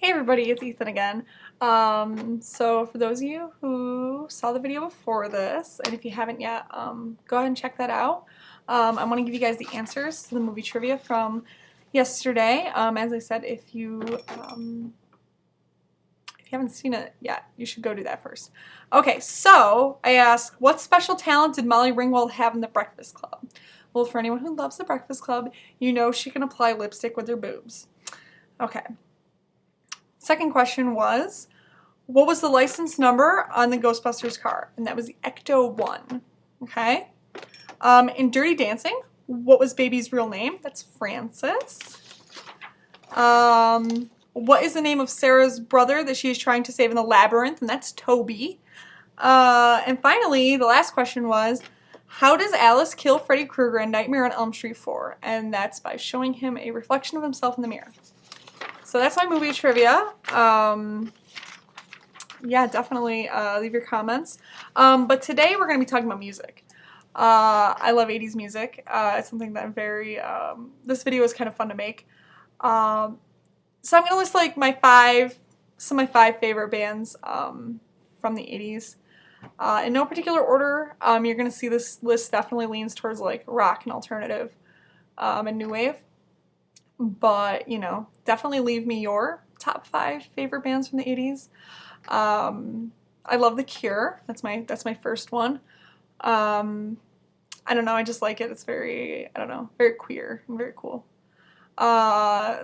Hey everybody, it's Ethan again. So for those of you who saw the video before this, and if you haven't yet, go ahead and check that out. I want to give you guys the answers to the movie trivia from yesterday. As I said, if you haven't seen it yet, you should go do that first. Okay, so I asked, what special talent did Molly Ringwald have in The Breakfast Club? Well, for anyone who loves The Breakfast Club, you know she can apply lipstick with her boobs. Okay. Second question was, what was the license number on the Ghostbusters car? And that was the Ecto-1. Okay. In Dirty Dancing, what was Baby's real name? That's Francis. What is the name of Sarah's brother that she is trying to save in the labyrinth? And that's Toby. And finally, the last question was, how does Alice kill Freddy Krueger in Nightmare on Elm Street 4? And that's by showing him a reflection of himself in the mirror. So that's my movie trivia. Yeah, definitely leave your comments. But today we're going to be talking about music. I love 80s music. It's something that I'm very, this video is kind of fun to make. So I'm going to list like some of my five favorite bands from the 80s. In no particular order, you're going to see this list definitely leans towards like rock and alternative and new wave. But, you know, definitely leave me your top 5 favorite bands from the 80s. I love The Cure. That's my first one. I don't know, I just like it. It's very, I don't know, very queer and very cool.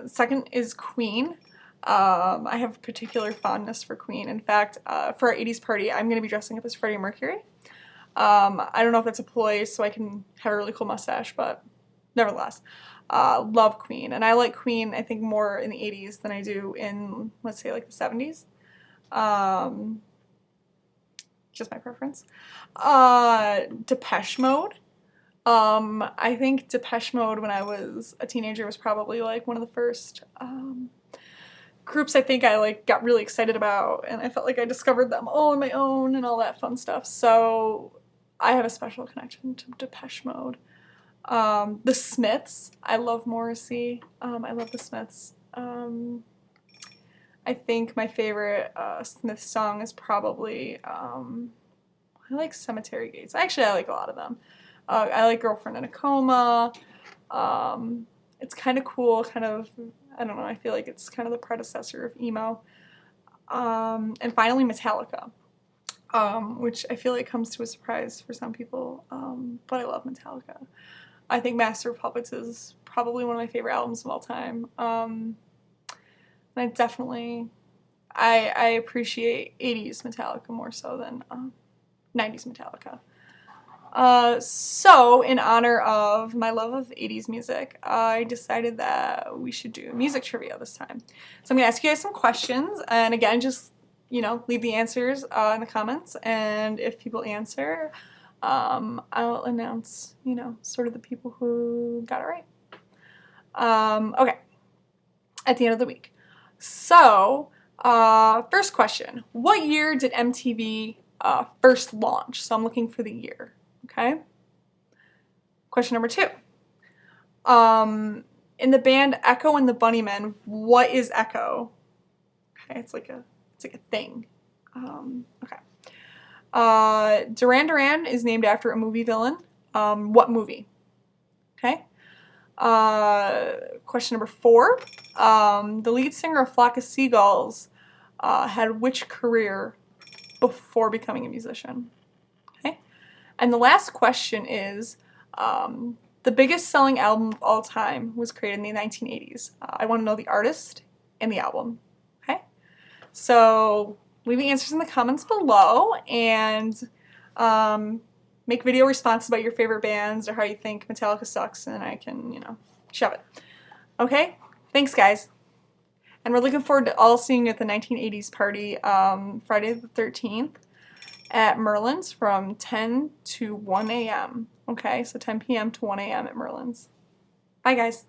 Second is Queen. I have a particular fondness for Queen. In fact, for our 80s party, I'm going to be dressing up as Freddie Mercury. I don't know if that's a ploy so I can have a really cool mustache, but nevertheless. Love Queen, and I like Queen I think more in the 80s than I do in, let's say, like the 70s. Just my preference. Depeche Mode. I think Depeche Mode when I was a teenager was probably like one of the first groups I think I like got really excited about, and I felt like I discovered them all on my own and all that fun stuff. So I have a special connection to Depeche Mode. The Smiths. I love Morrissey. I love the Smiths. I think my favorite Smiths song is probably, I like Cemetery Gates. Actually, I like a lot of them. I like Girlfriend in a Coma. It's kind of cool, kind of, I don't know, I feel like it's kind of the predecessor of emo. And finally, Metallica. Which I feel like comes to a surprise for some people, but I love Metallica. I think Master of Puppets is probably one of my favorite albums of all time. And I definitely, I appreciate 80s Metallica more so than 90s Metallica. So in honor of my love of 80s music, I decided that we should do music trivia this time. So I'm going to ask you guys some questions, and again, just, you know, leave the answers in the comments, and if people answer, I'll announce, you know, sort of the people who got it right. Okay, at the end of the week. So, first question. What year did MTV first launch? So I'm looking for the year, okay? Question number 2. In the band Echo and the Bunnymen, what is Echo? Okay, it's like a thing. Okay. Duran Duran is named after a movie villain. What movie? Okay. Question number 4. The lead singer of Flock of Seagulls had which career before becoming a musician? Okay. And the last question is, the biggest selling album of all time was created in the 1980s. I want to know the artist and the album. Okay. So leave the answers in the comments below, and make video responses about your favorite bands or how you think Metallica sucks, and I can, you know, shove it. Okay? Thanks, guys. And we're looking forward to all seeing you at the 1980s party Friday the 13th at Merlins from 10 to 1 a.m. Okay? So 10 p.m. to 1 a.m. at Merlins. Bye, guys.